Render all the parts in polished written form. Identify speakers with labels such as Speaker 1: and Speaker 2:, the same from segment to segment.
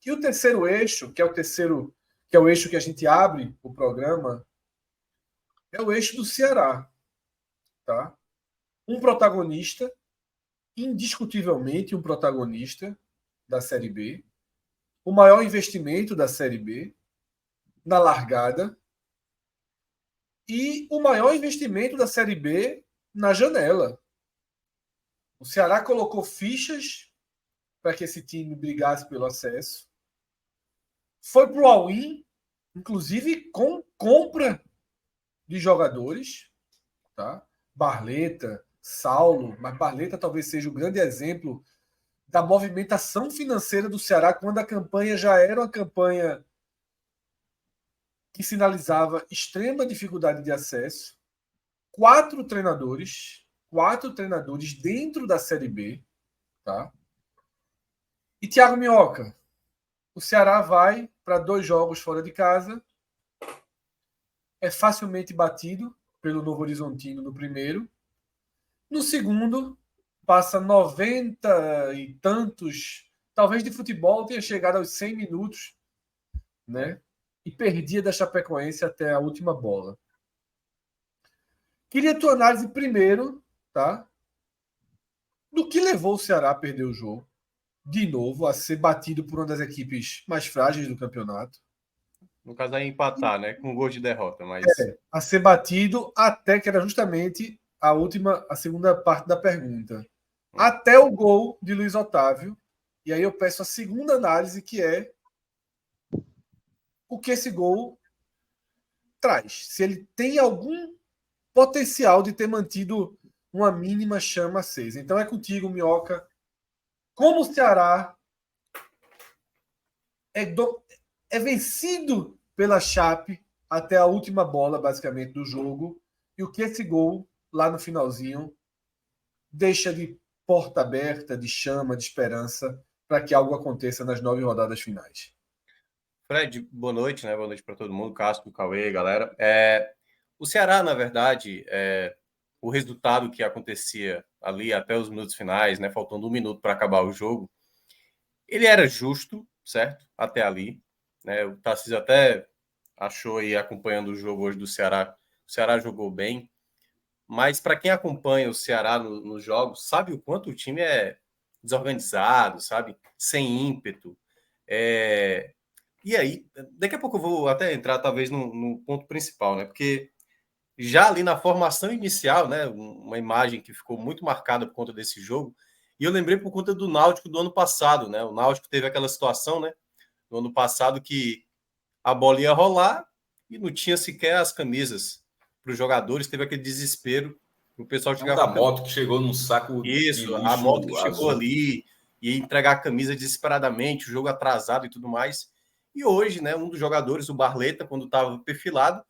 Speaker 1: E o terceiro eixo, que é o eixo que a gente abre o programa, é o eixo do Ceará, tá? Um protagonista, indiscutivelmente um protagonista da Série B, o maior investimento da Série B na largada e o maior investimento da Série B na janela. O Ceará colocou fichas para que esse time brigasse pelo acesso. Foi para o all-in, inclusive com compra de jogadores, tá? Barleta, Saulo, mas Barleta talvez seja o grande exemplo da movimentação financeira do Ceará quando a campanha já era uma campanha que sinalizava extrema dificuldade de acesso. Quatro treinadores dentro da Série B, tá? E Thiago Minhoca, o Ceará vai para 2 jogos fora de casa, é facilmente batido pelo Novo Horizontino no primeiro. No segundo, passa 90 e tantos, talvez de futebol tenha chegado aos 100 minutos, né? E perdia da Chapecoense até a última bola. Queria tua análise primeiro, tá? Do que levou o Ceará a perder o jogo, de novo, a ser batido por uma das equipes mais frágeis do campeonato.
Speaker 2: No caso, é empatar, né? Com gol de derrota, mas...
Speaker 1: A ser batido até que era justamente a segunda parte da pergunta. Até o gol de Luiz Otávio. E aí eu peço a segunda análise, que é o que esse gol traz. Se ele tem algum potencial de ter mantido uma mínima chama acesa. Então é contigo, Minhoca. Como o Ceará é vencido pela Chape até a última bola, basicamente, do jogo, e o que esse gol, lá no finalzinho, deixa de porta aberta, de chama, de esperança, para que algo aconteça nas 9 rodadas finais.
Speaker 2: Fred, boa noite, né? Boa noite para todo mundo, Cássio, Cauê, galera. O Ceará, na verdade, o resultado que acontecia ali até os minutos finais, né? Faltando 1 minuto para acabar o jogo, ele era justo, certo? Até ali, né? O Tarcísio até achou aí, acompanhando o jogo hoje do Ceará, o Ceará jogou bem, mas para quem acompanha o Ceará nos jogos, sabe o quanto o time é desorganizado, sabe? Sem ímpeto. E aí, daqui a pouco eu vou até entrar, talvez, no ponto principal, né? Porque já ali na formação inicial, né? Uma imagem que ficou muito marcada por conta desse jogo, e eu lembrei por conta do Náutico do ano passado, né? O Náutico teve aquela situação, né? No ano passado que a bola ia rolar e não tinha sequer as camisas para os jogadores, teve aquele desespero. O pessoal chegava.
Speaker 3: Da moto que chegou num saco
Speaker 2: de lixo, a moto que chegou ali e entregar a camisa desesperadamente, o jogo atrasado e tudo mais. E hoje, né, um dos jogadores, o Barleta, quando estava perfilado,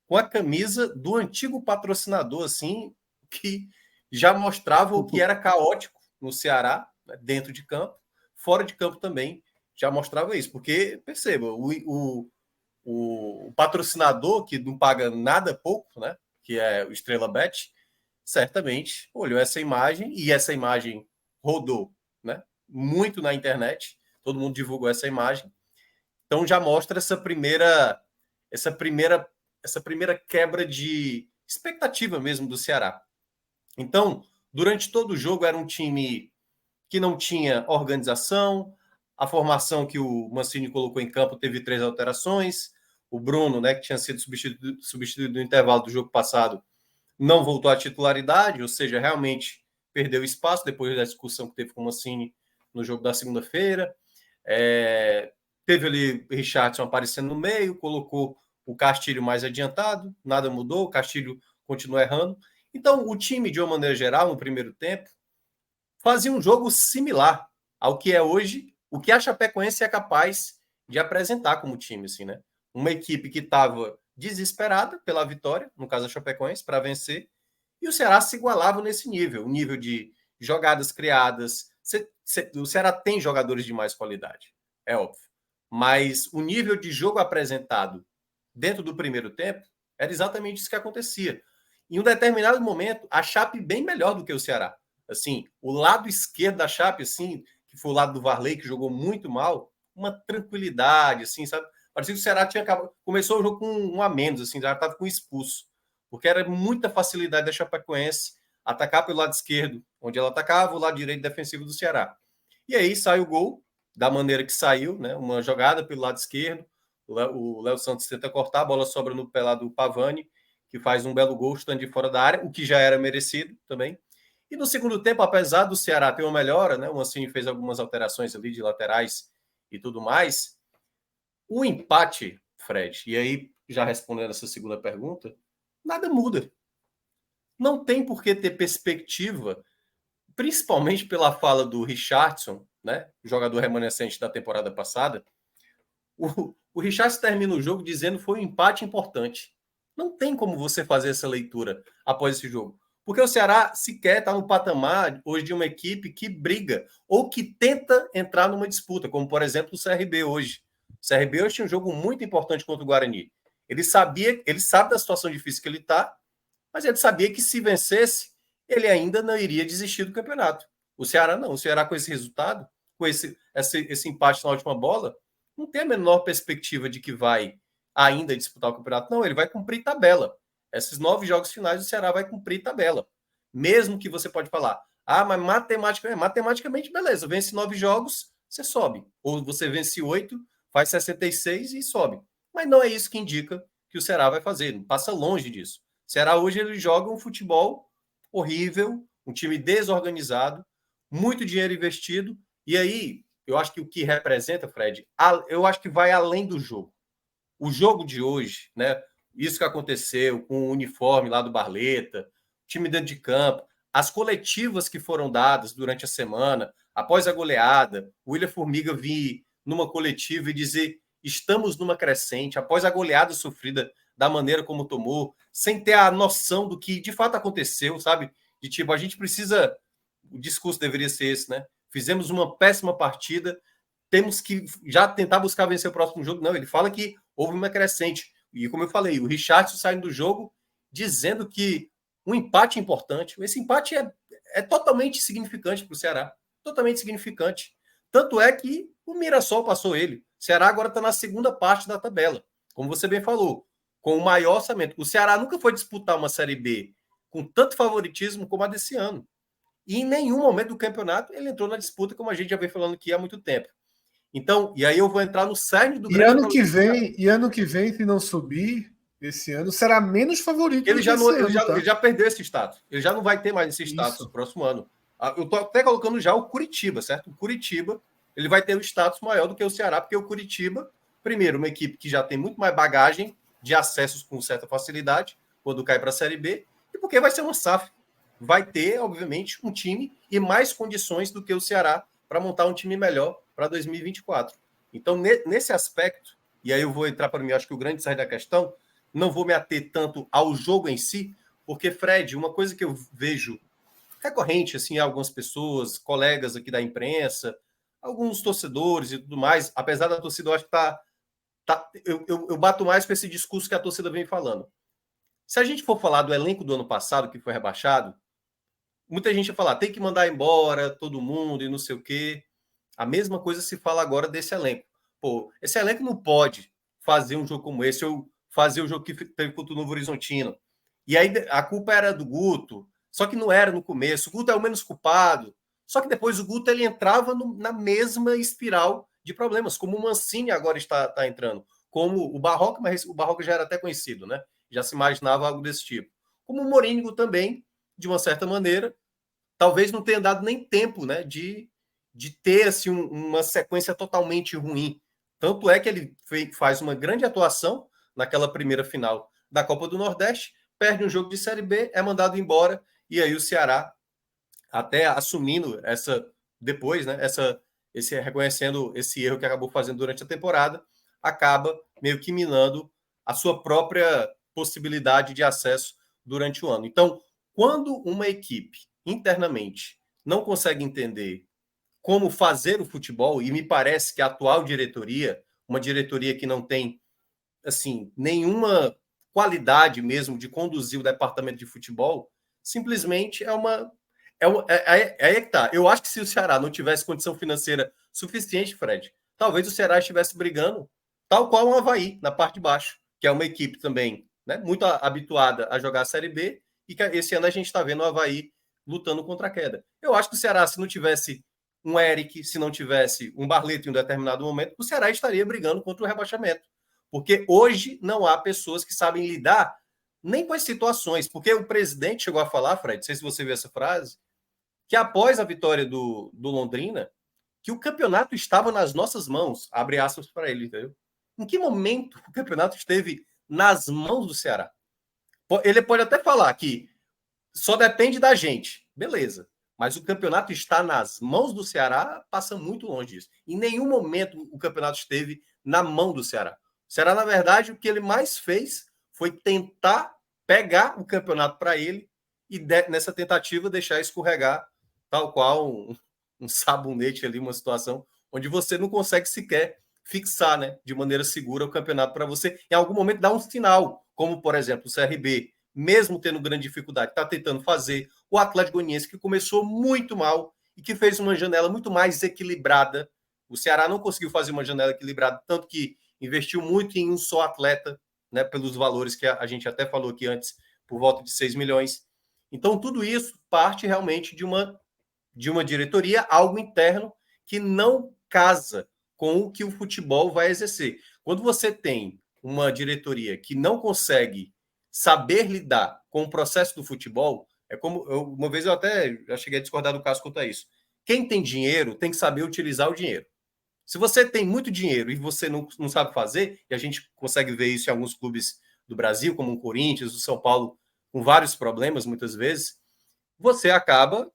Speaker 2: com a camisa do antigo patrocinador, assim, que já mostrava o que era caótico no Ceará, né, dentro de campo, fora de campo também, já mostrava isso. Porque, perceba, o patrocinador, que não paga nada pouco, né, que é o Estrela Bet, certamente olhou essa imagem e essa imagem rodou, né, muito na internet, todo mundo divulgou essa imagem. Então já mostra essa primeira quebra de expectativa mesmo do Ceará. Então, durante todo o jogo era um time que não tinha organização, a formação que o Mancini colocou em campo teve 3 alterações, o Bruno, né, que tinha sido substituído no intervalo do jogo passado, não voltou à titularidade, ou seja, realmente perdeu espaço depois da discussão que teve com o Mancini no jogo da segunda-feira. Teve ali Richardson aparecendo no meio, colocou o Castilho mais adiantado, nada mudou, o Castilho continua errando. Então, o time, de uma maneira geral, no primeiro tempo, fazia um jogo similar ao que é hoje, o que a Chapecoense é capaz de apresentar como time, assim, né? Uma equipe que estava desesperada pela vitória, no caso a Chapecoense, para vencer, e o Ceará se igualava nesse nível, o nível de jogadas criadas. O Ceará tem jogadores de mais qualidade, é óbvio, mas o nível de jogo apresentado dentro do primeiro tempo era exatamente isso que acontecia. Em um determinado momento, a Chape bem melhor do que o Ceará. Assim, o lado esquerdo da Chape, assim, que foi o lado do Varley, que jogou muito mal, uma tranquilidade, assim, sabe? Parecia que o Ceará começou o jogo com um a menos, assim, já estava com expulso, porque era muita facilidade da Chapecoense atacar pelo lado esquerdo, onde ela atacava, o lado direito defensivo do Ceará. E aí sai o gol, da maneira que saiu, né? Uma jogada pelo lado esquerdo, o Léo Santos tenta cortar, a bola sobra no pé lá do Pavani, que faz um belo gol, estando de fora da área, o que já era merecido também. E no segundo tempo, apesar do Ceará ter uma melhora, né? O Mancini fez algumas alterações ali de laterais e tudo mais. O empate, Fred, e aí já respondendo essa segunda pergunta, nada muda. Não tem por que ter perspectiva, principalmente pela fala do Richarlison, né? Jogador remanescente da temporada passada. O Richarlison termina o jogo dizendo que foi um empate importante. Não tem como você fazer essa leitura após esse jogo. Porque o Ceará sequer está no patamar hoje de uma equipe que briga ou que tenta entrar numa disputa, como, por exemplo, o CRB hoje. O CRB hoje tinha um jogo muito importante contra o Guarani. Ele sabe da situação difícil que ele está, mas ele sabia que se vencesse, ele ainda não iria desistir do campeonato. O Ceará não. O Ceará com esse resultado, com esse empate na última bola, não tem a menor perspectiva de que vai ainda disputar o campeonato. Não, ele vai cumprir tabela. Esses 9 jogos finais, o Ceará vai cumprir tabela. Mesmo que você pode falar, mas matematicamente, beleza, vence 9 jogos, você sobe. Ou você vence 8, faz 66 e sobe. Mas não é isso que indica que o Ceará vai fazer. Passa longe disso. O Ceará hoje ele joga um futebol horrível, um time desorganizado, muito dinheiro investido. E aí, eu acho que o que representa, Fred, eu acho que vai além do jogo. O jogo de hoje, né? Isso que aconteceu com o uniforme lá do Barleta, time dentro de campo, as coletivas que foram dadas durante a semana, após a goleada, o William Formiga vir numa coletiva e dizer estamos numa crescente, após a goleada sofrida da maneira como tomou, sem ter a noção do que de fato aconteceu, sabe? De tipo, a gente precisa... O discurso deveria ser esse, né? Fizemos uma péssima partida, temos que já tentar buscar vencer o próximo jogo. Não, ele fala que houve uma crescente. E como eu falei, o Richarlison saindo do jogo dizendo que um empate é importante. Esse empate é totalmente significante para o Ceará. Totalmente significante. Tanto é que o Mirassol passou ele. O Ceará agora está na segunda parte da tabela. Como você bem falou, com o maior orçamento. O Ceará nunca foi disputar uma Série B com tanto favoritismo como a desse ano. E em nenhum momento do campeonato ele entrou na disputa, como a gente já vem falando aqui há muito tempo. Então, e aí eu vou entrar no cerne do
Speaker 1: grande problema. E ano que vem, se não subir, esse ano será menos favorito.
Speaker 2: Ele já perdeu esse status. Ele já não vai ter mais esse status no próximo ano. Eu estou até colocando já o Curitiba, certo? O Curitiba ele vai ter um status maior do que o Ceará, porque o Curitiba, primeiro, uma equipe que já tem muito mais bagagem de acessos com certa facilidade quando cai para a Série B, e porque vai ser uma SAF. Vai ter, obviamente, um time e mais condições do que o Ceará para montar um time melhor para 2024. Então, nesse aspecto, e aí eu vou entrar para mim, acho que o grande sair da questão, não vou me ater tanto ao jogo em si, porque, Fred, uma coisa que eu vejo recorrente, assim, algumas pessoas, colegas aqui da imprensa, alguns torcedores e tudo mais, apesar da torcida, eu acho que eu bato mais com esse discurso que a torcida vem falando. Se a gente for falar do elenco do ano passado, que foi rebaixado, muita gente vai falar, tem que mandar embora todo mundo e não sei o quê. A mesma coisa se fala agora desse elenco. Pô, esse elenco não pode fazer um jogo como esse ou fazer o jogo que teve contra o Novo Horizontino. E aí a culpa era do Guto, só que não era no começo. O Guto é o menos culpado. Só que depois o Guto ele entrava na mesma espiral de problemas, como o Mancini agora está entrando. Como o Barroca, mas o Barroca já era até conhecido, né? Já se imaginava algo desse tipo. Como o Morínigo também, de uma certa maneira, talvez não tenha dado nem tempo, né, de ter assim, uma sequência totalmente ruim. Tanto é que ele faz uma grande atuação naquela primeira final da Copa do Nordeste, perde um jogo de Série B, é mandado embora, e aí o Ceará, até assumindo depois, né, reconhecendo esse erro que acabou fazendo durante a temporada, acaba meio que minando a sua própria possibilidade de acesso durante o ano. Então, quando uma equipe internamente não consegue entender como fazer o futebol, e me parece que a atual diretoria, uma diretoria que não tem assim nenhuma qualidade mesmo de conduzir o departamento de futebol, simplesmente é aí que tá. Eu acho que se o Ceará não tivesse condição financeira suficiente, Fred, talvez o Ceará estivesse brigando, tal qual o Avaí, na parte de baixo, que é uma equipe também, né, muito habituada a jogar a Série B, e que esse ano a gente está vendo o Avaí lutando contra a queda. Eu acho que o Ceará, se não tivesse um Eric, se não tivesse um Barleto em um determinado momento, o Ceará estaria brigando contra o rebaixamento. Porque hoje não há pessoas que sabem lidar nem com as situações. Porque o presidente chegou a falar, Fred, não sei se você viu essa frase, que após a vitória do Londrina, que o campeonato estava nas nossas mãos, abre aspas para ele, entendeu? Em que momento o campeonato esteve nas mãos do Ceará? Ele pode até falar que só depende da gente, beleza. Mas o campeonato está nas mãos do Ceará, passa muito longe disso. Em nenhum momento o campeonato esteve na mão do Ceará. O Ceará, na verdade, o que ele mais fez foi tentar pegar o campeonato para ele e nessa tentativa deixar escorregar, tal qual um sabonete ali, uma situação onde você não consegue sequer fixar, né, de maneira segura o campeonato para você. Em algum momento dá um sinal, como, por exemplo, o CRB, mesmo tendo grande dificuldade, está tentando fazer. O Atlético Goianiense, que começou muito mal e que fez uma janela muito mais equilibrada. O Ceará não conseguiu fazer uma janela equilibrada, tanto que investiu muito em um só atleta, né, pelos valores que a gente até falou aqui antes, por volta de 6 milhões. Então, tudo isso parte realmente de uma diretoria, algo interno que não casa com o que o futebol vai exercer. Quando você tem uma diretoria que não consegue saber lidar com o processo do futebol, é como uma vez eu até já cheguei a discordar do caso quanto a isso. Quem tem dinheiro tem que saber utilizar o dinheiro. Se você tem muito dinheiro e você não sabe fazer, e a gente consegue ver isso em alguns clubes do Brasil, como o Corinthians, o São Paulo, com vários problemas muitas vezes, você acaba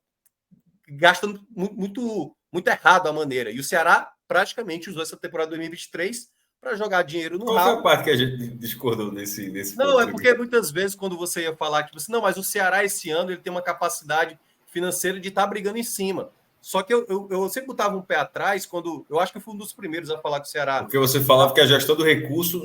Speaker 2: gastando muito errado a maneira. E o Ceará praticamente usou essa temporada de 2023 para jogar dinheiro no
Speaker 3: rabo. Qual foi a parte que a gente discordou nesse
Speaker 2: não,
Speaker 3: ponto?
Speaker 2: é porque muitas vezes quando você ia falar, tipo assim, não, mas o Ceará esse ano ele tem uma capacidade financeira de estar brigando em cima. Só que eu sempre botava um pé atrás quando... Eu acho que eu fui um dos primeiros a falar que o Ceará...
Speaker 3: Porque você falava que a gestão do recurso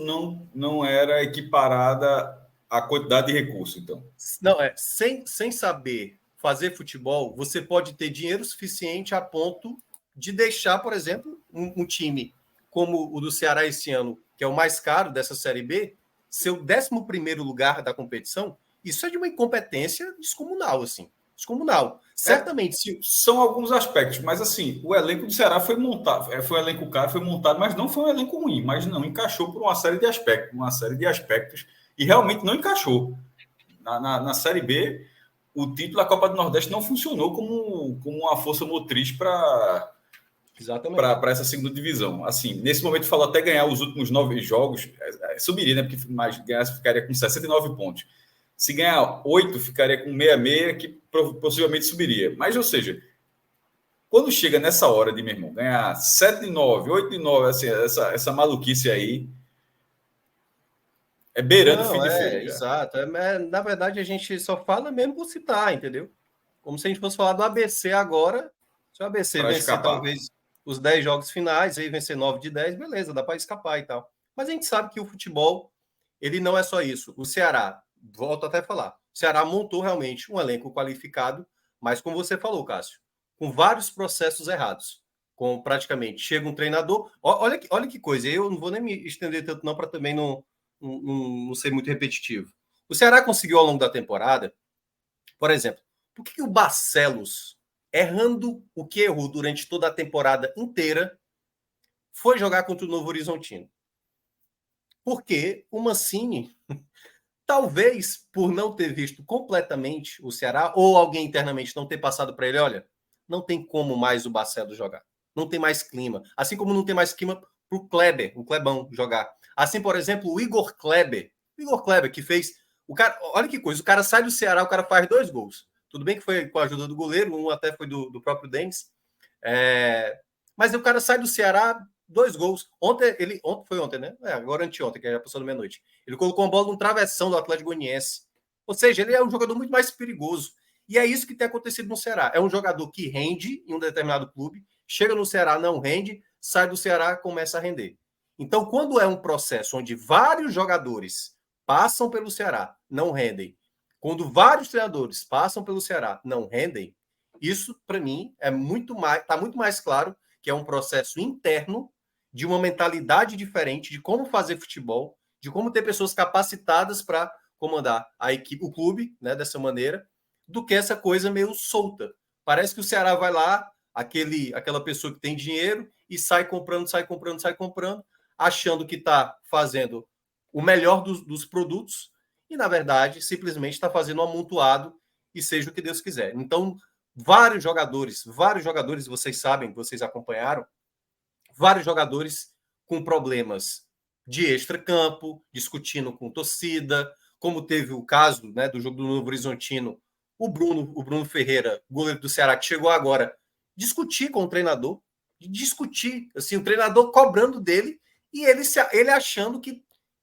Speaker 3: não era equiparada à quantidade de recurso, então.
Speaker 2: Não, sem saber fazer futebol, você pode ter dinheiro suficiente a ponto de deixar, por exemplo, um time como o do Ceará esse ano, que é o mais caro dessa Série B, ser o 11º lugar da competição. Isso é de uma incompetência descomunal, assim. Descomunal. Certamente,
Speaker 3: são alguns aspectos, mas assim, o elenco do Ceará foi montado, foi um elenco caro, foi montado, mas não foi um elenco ruim, mas não encaixou por uma série de aspectos, e realmente não encaixou. Na Série B, o título da Copa do Nordeste não funcionou como uma força motriz para essa segunda divisão. Assim, nesse momento, falou até ganhar os últimos 9 jogos, subiria, né? Porque mais ganhasse, ficaria com 69 pontos. Se ganhar 8, ficaria com 66, que possivelmente subiria. Mas, ou seja, quando chega nessa hora de, meu irmão, ganhar 7 de 9, 8 de 9, assim, essa maluquice aí, é beirando o fim de feira.
Speaker 2: Exato. Na verdade, a gente só fala mesmo por citar, entendeu? Como se a gente fosse falar do ABC agora. Se o ABC
Speaker 3: pra
Speaker 2: vencer
Speaker 3: escapar,
Speaker 2: talvez os 10 jogos finais, aí vencer 9 de 10, beleza, dá para escapar e tal. Mas a gente sabe que o futebol, ele não é só isso. O Ceará, volto até a falar, o Ceará montou realmente um elenco qualificado, mas como você falou, Cássio, com vários processos errados. Com praticamente, chega um treinador... Olha que coisa, eu não vou nem me estender tanto não para também não ser muito repetitivo. O Ceará conseguiu ao longo da temporada, por exemplo, por que o Barcelos, errando o que errou durante toda a temporada inteira, foi jogar contra o Novo Horizontino? Porque o Mancini, talvez por não ter visto completamente o Ceará, ou alguém internamente não ter passado para ele, olha, não tem como mais o Barcelos jogar. Não tem mais clima. Assim como não tem mais clima para o Kleber, o Klebão, jogar. Assim, por exemplo, o Igor Kleber, que fez... O cara, olha que coisa, o cara sai do Ceará, o cara faz 2 gols. Tudo bem que foi com a ajuda do goleiro, um até foi do próprio Denis. Mas o cara sai do Ceará, 2 gols. Foi ontem, né? Agora anteontem, que já passou da meia-noite. Ele colocou uma bola num travessão do Atlético Goianiense. Ou seja, ele é um jogador muito mais perigoso. E é isso que tem acontecido no Ceará. É um jogador que rende em um determinado clube, chega no Ceará, não rende, sai do Ceará, começa a render. Então, quando é um processo onde vários jogadores passam pelo Ceará, não rendem, quando vários treinadores passam pelo Ceará, não rendem, isso, para mim, está muito mais claro que é um processo interno de uma mentalidade diferente, de como fazer futebol, de como ter pessoas capacitadas para comandar a equipe, o clube, né, dessa maneira, do que essa coisa meio solta. Parece que o Ceará vai lá, aquela pessoa que tem dinheiro e sai comprando, achando que está fazendo o melhor dos produtos e, na verdade, simplesmente está fazendo um amontoado e seja o que Deus quiser. Então, vários jogadores, vocês sabem, vocês acompanharam, vários jogadores com problemas de extracampo, discutindo com torcida, como teve o caso, né, do jogo do Novo Horizontino, o Bruno Ferreira, goleiro do Ceará, que chegou agora, discutir com o treinador, assim, o treinador cobrando dele e ele achando que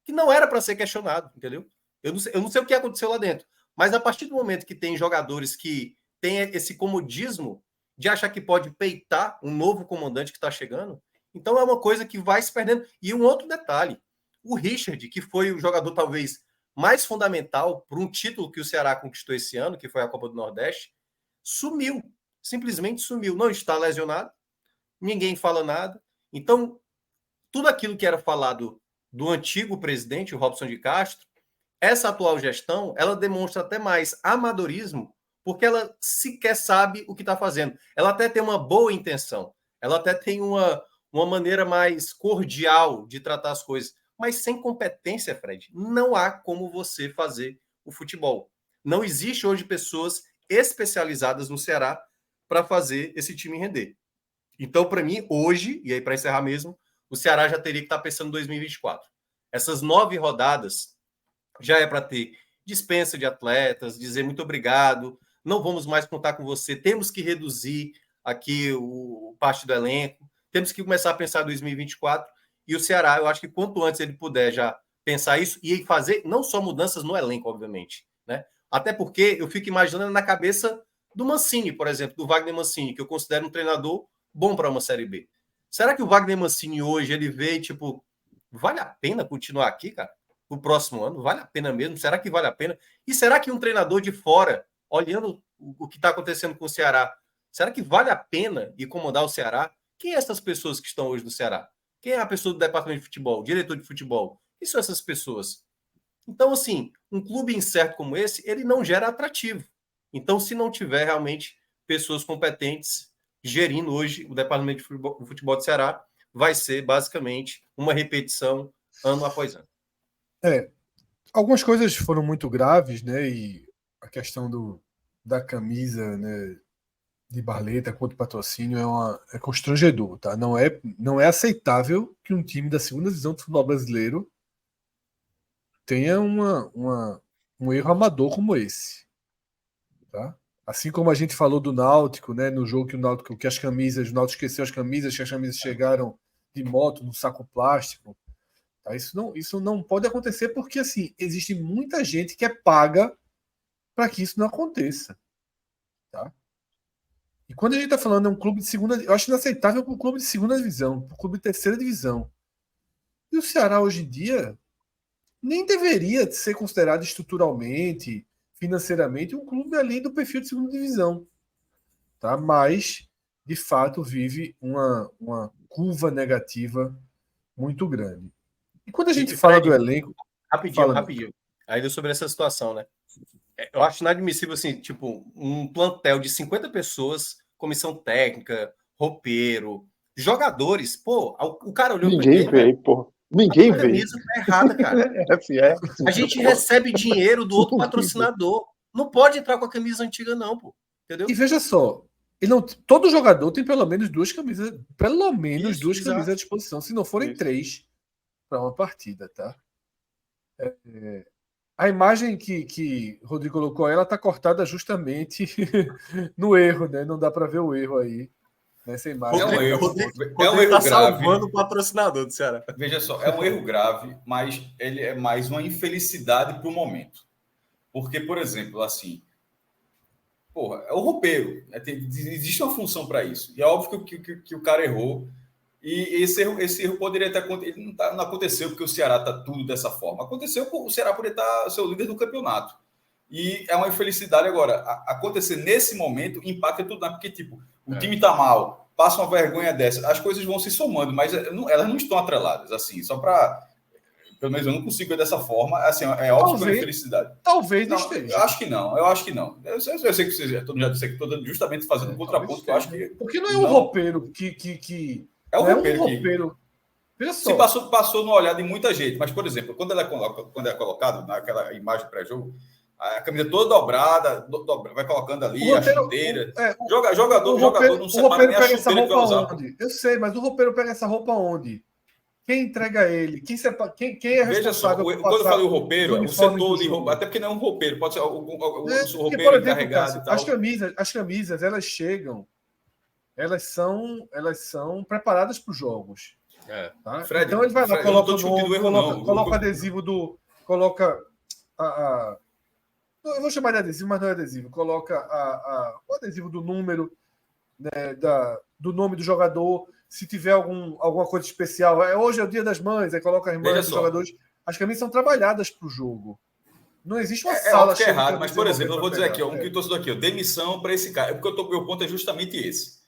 Speaker 2: não era para ser questionado, entendeu? Eu não sei o que aconteceu lá dentro, mas a partir do momento que tem jogadores que têm esse comodismo de achar que pode peitar um novo comandante que está chegando, então é uma coisa que vai se perdendo. E um outro detalhe, o Richard, que foi o jogador talvez mais fundamental para um título que o Ceará conquistou esse ano, que foi a Copa do Nordeste, sumiu, simplesmente sumiu. Não está lesionado, ninguém fala nada. Então, tudo aquilo que era falado do antigo presidente, o Robson de Castro, essa atual gestão, ela demonstra até mais amadorismo, porque ela sequer sabe o que está fazendo. Ela até tem uma boa intenção, ela até tem uma maneira mais cordial de tratar as coisas, mas sem competência, Fred, não há como você fazer o futebol. Não existe hoje pessoas especializadas no Ceará para fazer esse time render. Então, para mim, hoje, e aí para encerrar mesmo, o Ceará já teria que estar pensando em 2024. Essas 9 rodadas já é para ter dispensa de atletas, dizer muito obrigado, não vamos mais contar com você, temos que reduzir aqui o parte do elenco, temos que começar a pensar em 2024, e o Ceará, eu acho que quanto antes ele puder já pensar isso e fazer não só mudanças no elenco, obviamente, né? Até porque eu fico imaginando na cabeça do Mancini, por exemplo, do Wagner Mancini, que eu considero um treinador bom para uma Série B. Será que o Wagner Mancini hoje, ele vê, tipo, vale a pena continuar aqui, cara? O próximo ano, vale a pena mesmo? Será que vale a pena? E será que um treinador de fora, olhando o que está acontecendo com o Ceará, será que vale a pena ir comandar o Ceará? Quem é essas pessoas que estão hoje no Ceará? Quem é a pessoa do departamento de futebol, diretor de futebol? Quem são essas pessoas? Então, assim, um clube incerto como esse, ele não gera atrativo. Então, se não tiver realmente pessoas competentes gerindo hoje o departamento de futebol do Ceará, vai ser basicamente uma repetição ano após ano.
Speaker 1: Algumas coisas foram muito graves, né? E a questão da camisa, né, de Barleta contra o patrocínio é constrangedor, tá? Não é aceitável que um time da segunda divisão do futebol brasileiro tenha um erro amador como esse, tá? Assim como a gente falou do Náutico, né, no jogo que o Náutico esqueceu as camisas, que as camisas chegaram de moto no saco plástico. Tá? Isso não pode acontecer porque assim, existe muita gente que é paga para que isso não aconteça. Tá? E quando a gente está falando de um clube de segunda, eu acho inaceitável para um clube de segunda divisão, para um clube de terceira divisão. E o Ceará hoje em dia nem deveria ser considerado estruturalmente, financeiramente, um clube além do perfil de segunda divisão. Tá? Mas, de fato, vive uma curva negativa muito grande. E quando a gente fala do elenco...
Speaker 2: Rapidinho. Ainda sobre essa situação, né? Eu acho inadmissível, assim, tipo, um plantel de 50 pessoas, comissão técnica, roupeiro, jogadores. Pô, o cara olhou
Speaker 4: para ele... Ninguém vê, pô. Ninguém vê.
Speaker 2: A camisa tá errada, cara. A gente recebe dinheiro do outro patrocinador. Não pode entrar com a camisa antiga, não, pô. Entendeu?
Speaker 1: E veja só, todo jogador tem pelo menos duas camisas, duas camisas à disposição, se não forem 3 para uma partida, tá? A imagem que Rodrigo colocou, ela tá cortada justamente no erro, né? Não dá para ver o erro aí nessa imagem.
Speaker 3: É um erro
Speaker 2: grave. Salvando o patrocinador do Ceará.
Speaker 3: Veja só, é um erro grave, mas ele é mais uma infelicidade para o momento. Porque, por exemplo, assim, porra, é o roupeiro. Existe uma função para isso. E é óbvio que o cara errou. E esse erro poderia ter acontecido. Ele não aconteceu porque o Ceará está tudo dessa forma. Aconteceu porque o Ceará poderia estar ser o líder do campeonato. E é uma infelicidade agora. Acontecer nesse momento impacta tudo, porque, tipo, o time está mal, passa uma vergonha dessa, as coisas vão se somando, mas elas não estão atreladas, assim, só para... Pelo menos eu não consigo ver dessa forma, assim, é óbvio que é felicidade.
Speaker 1: Talvez
Speaker 3: não
Speaker 1: esteja.
Speaker 3: Eu acho que não. Eu sei que vocês já sei que estou justamente fazendo um contraponto, que eu acho que...
Speaker 1: Porque não é um roupeiro que...
Speaker 3: É um roupeiro
Speaker 1: que... Veja só.
Speaker 3: Se passou no olhar de muita gente, mas, por exemplo, quando é colocado naquela imagem pré-jogo, a camisa toda dobrada, vai colocando ali a chuteira. Jogador não separa nem a chuteira que vai usar.
Speaker 1: Onde? Eu sei, mas o roupeiro pega essa roupa onde? Quem entrega ele? Quem é responsável?
Speaker 3: Veja só, quando eu falei o roupeiro, o setor de roupa, até porque não é um roupeiro, pode ser o roupeiro encarregado e tal.
Speaker 1: As camisas, elas chegam, elas são preparadas para os jogos. Tá?
Speaker 3: Fred,
Speaker 1: então ele vai lá, coloca o nome, coloca
Speaker 3: adesivo
Speaker 1: do... Coloca eu vou chamar de adesivo, mas não é adesivo. Coloca o adesivo do número, né, do nome do jogador. Se tiver alguma coisa especial, hoje é o Dia das Mães, aí coloca as mães dos jogadores. As camisas são trabalhadas para o jogo. Não existe uma sala
Speaker 3: cheia. É errado, mas, por exemplo, eu vou dizer aqui, um que torcedor aqui, demissão para esse cara. Porque meu ponto é justamente esse.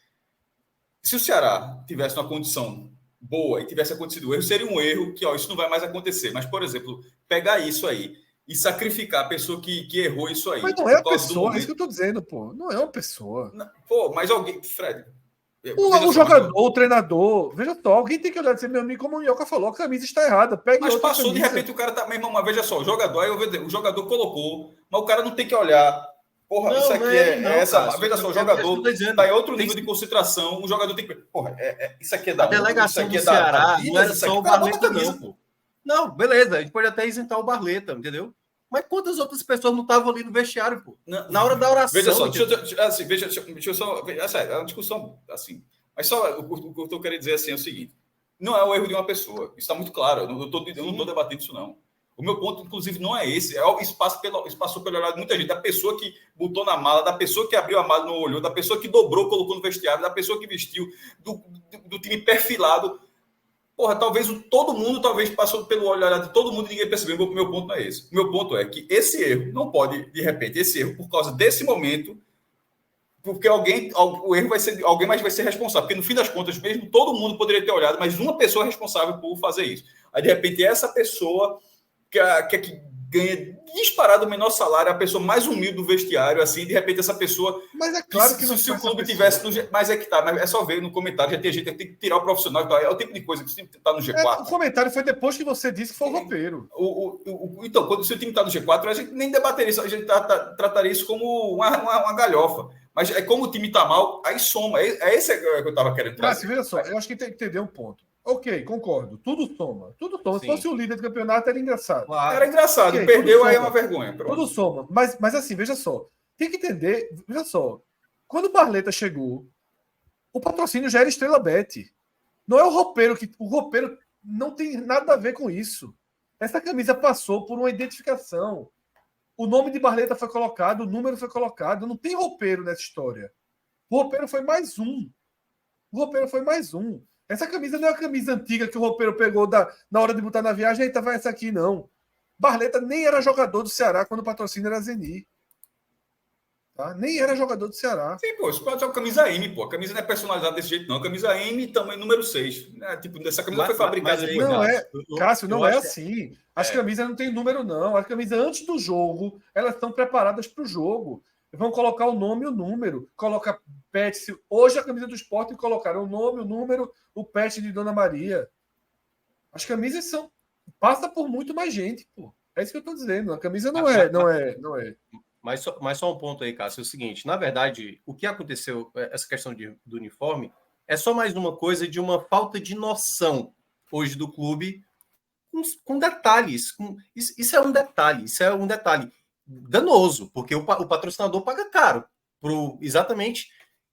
Speaker 3: Se o Ceará tivesse uma condição boa e tivesse acontecido o erro, seria um erro que isso não vai mais acontecer. Mas, por exemplo, pegar isso aí e sacrificar a pessoa que errou isso aí.
Speaker 1: Mas não é a pessoa, é isso que eu estou dizendo, pô. Não é uma pessoa.
Speaker 3: Não, pô, mas alguém... Fred...
Speaker 1: O jogador, o treinador, veja só, alguém tem que olhar e dizer, meu amigo, como o Minhoca falou, a camisa está errada.
Speaker 3: Mas passou, camisa. De repente o cara tá... Meu irmão, mas veja só, o jogador, aí eu vou dizer, o jogador colocou, mas o cara não tem que olhar. Porra, não, isso aqui essa. Cara, veja só, o jogador está em outro nível de concentração, o jogador tem que... Porra, isso aqui é da...
Speaker 2: A delegação do Ceará não era só o Barleta, não, pô. Não, beleza, a gente pode até isentar o Barleta, entendeu? Mas quantas outras pessoas não estavam ali no vestiário, pô? Na hora da oração.
Speaker 3: Veja só, deixa eu só... É uma discussão, assim... Mas só o que eu estou querendo dizer assim é o seguinte. Não é o erro de uma pessoa. Isso está muito claro. Eu não estou debatendo isso, não. O meu ponto, inclusive, não é esse. Isso passou pelo olhar de muita gente. Da pessoa que botou na mala, da pessoa que abriu a mala e não olhou, da pessoa que dobrou, colocou no vestiário, da pessoa que vestiu, do time perfilado. Porra, todo mundo passou pelo olhar de todo mundo e ninguém percebeu. O meu ponto não é esse. O meu ponto é que esse erro não pode, de repente, por causa desse momento, porque alguém mais vai ser responsável. Porque, no fim das contas, mesmo todo mundo poderia ter olhado, mas uma pessoa é responsável por fazer isso. Aí, de repente, essa pessoa que ganha disparado o menor salário, a pessoa mais humilde do vestiário, assim, de repente essa pessoa...
Speaker 1: Mas é claro que
Speaker 3: se o clube tivesse... Mas é que tá, mas é só ver no comentário, já tem gente que tem que tirar o profissional, é o tipo de coisa que o time está no G4.
Speaker 1: O comentário foi depois que você disse que foi o roupeiro.
Speaker 3: Então, se o time está no G4, a gente nem debateria isso, a gente trataria isso como uma galhofa. Mas é como o time está mal, aí soma. Esse que eu estava querendo trazer.
Speaker 1: Veja só, eu acho que tem que entender um ponto. Ok, concordo. Tudo soma. Se fosse o líder do campeonato, era engraçado.
Speaker 3: Claro. Era engraçado. Okay, perdeu, aí é uma vergonha. Pronto.
Speaker 1: Tudo soma. Mas assim, veja só. Tem que entender... Veja só. Quando o Barleta chegou, o patrocínio já era Estrela Bet. Não é o roupeiro que... O roupeiro não tem nada a ver com isso. Essa camisa passou por uma identificação. O nome de Barleta foi colocado, o número foi colocado. Não tem roupeiro nessa história. O roupeiro foi mais um. Essa camisa não é a camisa antiga que o roupeiro pegou na hora de botar na viagem. Eita, vai essa aqui, não. Barleta nem era jogador do Ceará quando o patrocínio era Zeni. Tá? Nem era jogador do Ceará.
Speaker 3: Sim, pô, isso pode ser uma camisa M, pô. A camisa não é personalizada desse jeito, não. A camisa M também número 6. Né? Tipo, essa camisa foi fabricada depois.
Speaker 1: Não é, Cássio, não é assim. As camisas não tem número, não. As camisas antes do jogo, elas estão preparadas para o jogo. Vão colocar o nome e o número. Coloca pet. Hoje a camisa do Sport colocaram o nome, o número, o pet de Dona Maria. As camisas são... Passa por muito mais gente, pô. É isso que eu estou dizendo. A camisa não é.
Speaker 2: Mas só um ponto aí, Cássio, é o seguinte, na verdade, o que aconteceu, essa questão do uniforme, é só mais uma coisa de uma falta de noção hoje do clube com detalhes. Isso é um detalhe danoso, porque o patrocinador paga caro exatamente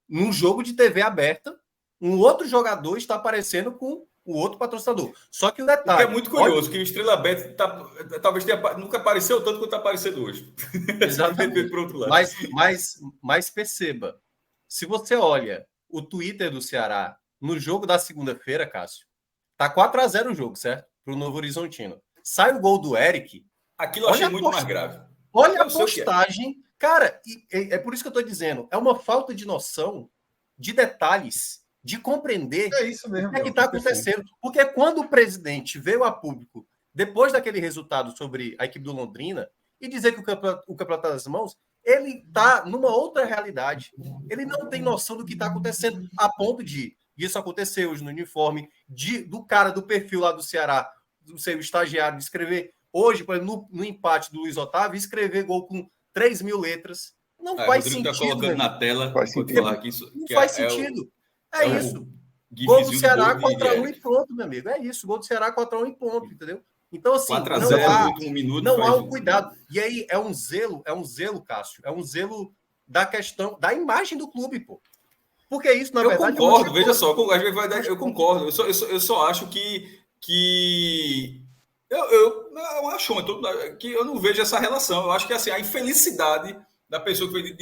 Speaker 2: num jogo de TV aberta, um outro jogador está aparecendo com o outro patrocinador. Só que o detalhe...
Speaker 3: O que é muito curioso, que o Estrela Bet talvez nunca apareceu tanto quanto está aparecendo hoje.
Speaker 2: Exatamente.
Speaker 3: Por outro lado.
Speaker 2: Mas perceba, se você olha o Twitter do Ceará no jogo da segunda-feira, Cássio, tá 4-0 o jogo, certo? Para o Novo Horizontino. Sai o gol do Eric.
Speaker 3: Aquilo eu achei muito mais grave.
Speaker 2: Olha a postagem. Cara, é por isso que eu estou dizendo, é uma falta de noção de detalhes de compreender
Speaker 1: É isso mesmo.
Speaker 2: o que está acontecendo. Porque quando o presidente veio a público, depois daquele resultado sobre a equipe do Londrina, e dizer que o campeonato está nas mãos, ele está numa outra realidade. Ele não tem noção do que está acontecendo, a ponto de isso acontecer hoje no uniforme, do cara do perfil lá do Ceará, do seu estagiário, de escrever hoje, por exemplo, no empate do Luiz Otávio, escrever gol com 3.000 letras. Não faz
Speaker 3: Rodrigo
Speaker 2: sentido.
Speaker 3: Está colocando na tela,
Speaker 4: faz
Speaker 3: enquanto
Speaker 4: sentido.
Speaker 3: falar aqui, isso,
Speaker 2: Não
Speaker 3: que
Speaker 2: faz sentido. É isso. Gol do Ceará 4x1 e pronto, meu amigo. É isso. Gol do Ceará 4x1 e ponto, entendeu? Então, assim, não há um cuidado. E aí é um zelo, Cássio, é um zelo da questão da imagem do clube, pô. Porque isso, na verdade...
Speaker 3: Eu concordo, veja só, eu concordo. Eu só acho que eu acho que eu não vejo essa relação. Eu acho que assim, a infelicidade da pessoa que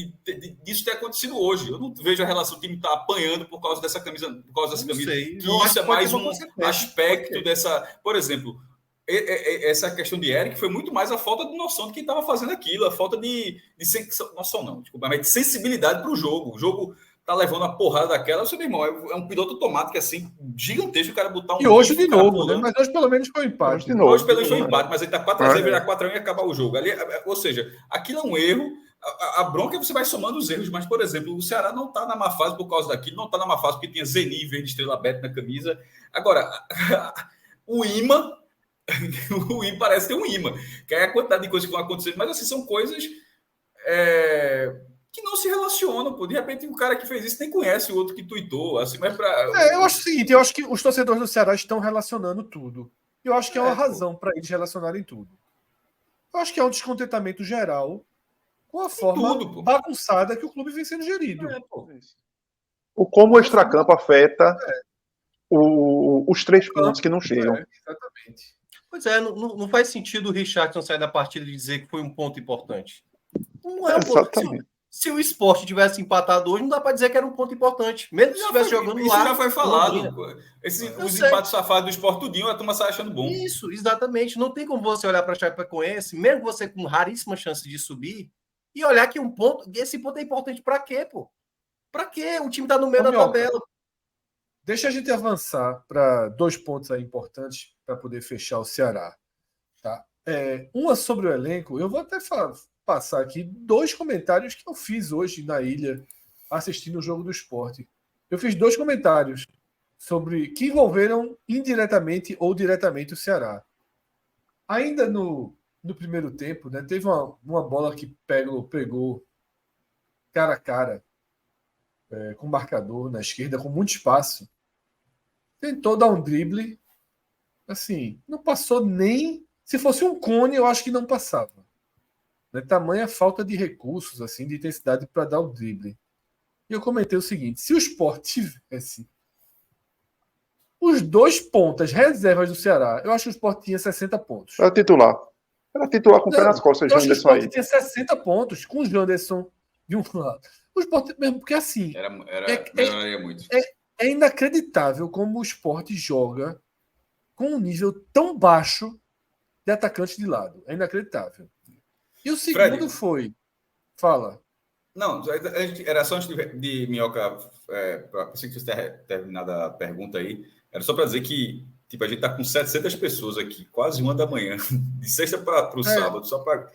Speaker 3: disso ter acontecido hoje. Eu não vejo a relação do time estar apanhando por causa dessa camisa. Por causa dessa camisa. Que isso é mais um aspecto dessa. Por exemplo, essa questão de Eric foi muito mais a falta de noção de quem estava fazendo aquilo, a falta de noção, não, desculpa, mas de sensibilidade para o jogo. O jogo tá levando a porrada daquela, seu irmão, é um piloto automático assim, gigantesco, o cara botar um...
Speaker 1: E hoje de novo, né? Mas hoje pelo menos foi um empate.
Speaker 3: Hoje pelo menos foi um empate, mas ele tá 4x0, virar 4x1 e acabar o jogo. Ali, ou seja, aquilo é um erro, a bronca é você vai somando os erros, mas, por exemplo, o Ceará não tá na má fase por causa daquilo, não tá na má fase porque tinha Zeni, verde estrela Beto na camisa. Agora, o imã parece ter um imã, que é a quantidade de coisas que vão acontecendo, mas assim, são coisas... que não se relacionam, pô. De repente, o cara que fez isso nem conhece o outro que tuitou. Assim, mas
Speaker 1: eu acho o seguinte, eu acho que os torcedores do Ceará estão relacionando tudo. Eu acho que é uma razão para eles relacionarem tudo. Eu acho que é um descontentamento geral com a forma bagunçada que o clube vem sendo gerido.
Speaker 4: O como o extracampo afeta os 3 pontos que não chegam.
Speaker 1: Exatamente.
Speaker 2: Pois é, não faz sentido o Richardson sair da partida e dizer que foi um ponto importante. Não é um ponto. Se o Sport tivesse empatado hoje, não dá para dizer que era um ponto importante. Mesmo se estivesse jogando
Speaker 3: isso
Speaker 2: lá.
Speaker 3: Isso já foi falado. Os empates safados do Sport tudinho, a turma sai achando bom.
Speaker 2: Isso, exatamente. Não tem como você olhar para a Chapecoense, mesmo você com raríssima chance de subir, e olhar que esse ponto é importante para quê, pô? Para quê? O time está no meio da tabela.
Speaker 1: Deixa a gente avançar para 2 pontos aí importantes para poder fechar o Ceará. Tá? Uma sobre o elenco, eu vou até passar aqui 2 comentários que eu fiz hoje na ilha, assistindo o jogo do Sport. Eu fiz 2 comentários sobre que envolveram indiretamente ou diretamente o Ceará. Ainda no primeiro tempo, né, teve uma bola que pegou cara a cara com o marcador na esquerda, com muito espaço. Tentou dar um drible, assim, não passou nem... Se fosse um cone, eu acho que não passava. Né? Tamanha falta de recursos, assim, de intensidade para dar o drible. E eu comentei o seguinte: se o Sport tivesse os 2 pontas reservas do Ceará, eu acho que o Sport tinha 60 pontos.
Speaker 4: Era titular com o pé nas costas,
Speaker 1: Janderson. O Sport tinha 60 pontos com o Janderson de um lado. O Sport mesmo, porque assim...
Speaker 3: melhoraria muito.
Speaker 1: É inacreditável como o Sport joga com um nível tão baixo de atacantes de lado. É inacreditável. E o segundo Fred, foi... Fala.
Speaker 3: Não, era só antes de Minhoca, para você que você terminado a pergunta aí, era só para dizer que tipo, a gente está com 700 pessoas aqui, quase 1 da manhã, de sexta para o sábado, só para...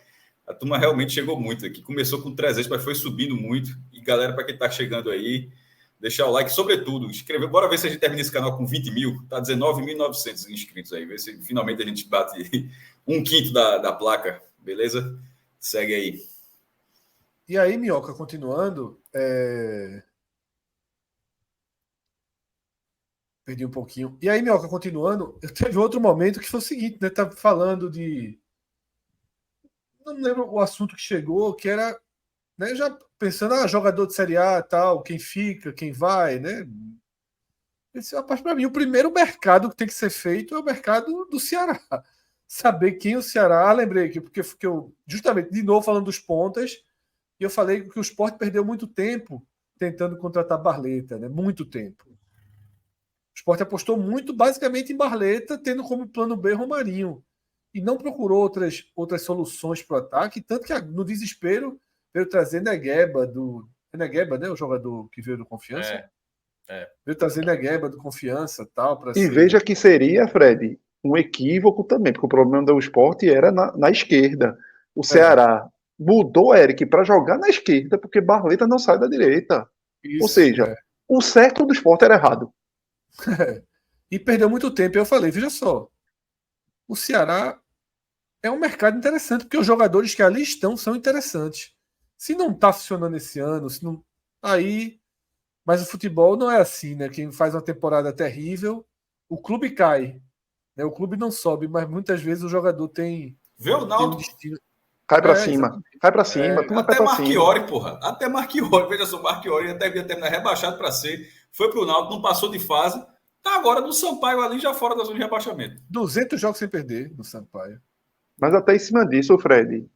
Speaker 3: A turma realmente chegou muito aqui. Começou com 300, mas foi subindo muito. E galera, para quem está chegando aí, deixar o like, sobretudo, inscrever. Bora ver se a gente termina esse canal com 20 mil. Está 19.900 inscritos aí. Ver se finalmente a gente bate 1/5 da placa. Beleza? Segue aí.
Speaker 1: E aí, Minhoca, continuando. Perdi um pouquinho. E aí, Minhoca, continuando, teve outro momento que foi o seguinte, né? Tá falando de... Não lembro o assunto que chegou, que era, né, já pensando, jogador de Série A, tal, quem fica, quem vai, né? Esse, para mim, o primeiro mercado que tem que ser feito é o mercado do Ceará. Saber quem o Ceará... lembrei aqui, porque eu, justamente, de novo, falando dos pontas, e eu falei que o Sport perdeu muito tempo tentando contratar Barleta, né? Muito tempo. O Sport apostou muito, basicamente, em Barleta, tendo como plano B Romarinho. E não procurou outras soluções para o ataque, tanto que no desespero veio trazer Negueba, né, o jogador que veio do Confiança. Veio trazer Negueba do Confiança tal.
Speaker 4: E veja que seria, Fred, um equívoco também, porque o problema do Sport era na esquerda. O Ceará mudou o Eric para jogar na esquerda, porque Barleta não sai da direita. Ou seja, o certo do Sport era errado.
Speaker 1: E perdeu muito tempo. Eu falei, veja só, o Ceará é um mercado interessante, porque os jogadores que ali estão são interessantes. Se não está funcionando esse ano, se não, aí... Mas o futebol não é assim, né? Quem faz uma temporada terrível, o clube cai. Né? O clube não sobe, mas muitas vezes o jogador tem
Speaker 3: Vê o Náutico.
Speaker 1: destino.
Speaker 4: Cai pra cima. Cai pra cima. Toma
Speaker 3: Até
Speaker 4: pé pra cima.
Speaker 3: Marchiori, porra. Até Marchiori. Veja só, Marchiori até ia terminar rebaixado para C. Foi pro Náutico, não passou de fase. Tá agora no Sampaio ali, já fora da zona de rebaixamento.
Speaker 1: 200 jogos sem perder no Sampaio.
Speaker 4: Mas até em cima disso, Fred,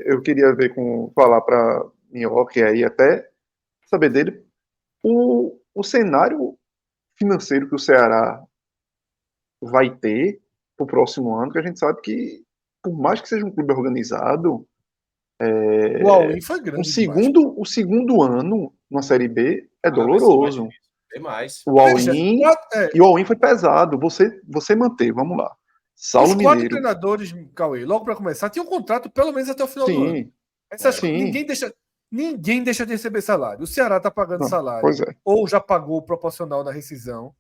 Speaker 4: eu queria falar para Minhoca e aí até saber dele o cenário financeiro que o Ceará vai ter para o próximo ano, que a gente sabe que, por mais que seja um clube organizado,
Speaker 1: O all-in foi grande.
Speaker 4: o segundo ano na Série B é doloroso.
Speaker 2: Tem mais.
Speaker 4: O all-in e o all-in foi pesado. Você manter, vamos lá. Saulo
Speaker 1: Os 4
Speaker 4: Mineiro.
Speaker 1: treinadores, Cauê, logo para começar, tinham um contrato pelo menos até o final do ano. Ninguém deixa de receber salário. O Ceará está pagando salário.
Speaker 4: Pois é.
Speaker 1: Ou já pagou proporcional na rescisão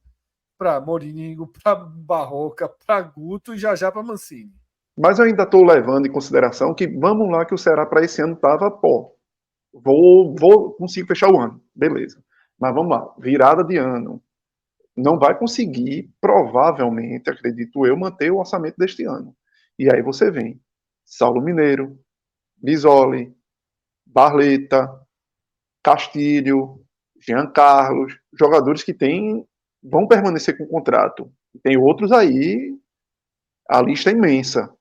Speaker 1: para Morínigo, para Barroca, para Guto e já para Mancini.
Speaker 4: Mas eu ainda estou levando em consideração que vamos lá que o Ceará para esse ano estava, vou conseguir fechar o ano, beleza. Mas vamos lá, virada de ano. Não vai conseguir, provavelmente, acredito eu, manter o orçamento deste ano. E aí você vem Saulo Mineiro, Bisoli, Barleta, Castilho, Jean Carlos, jogadores que vão permanecer com o contrato. Tem outros aí, a lista é imensa,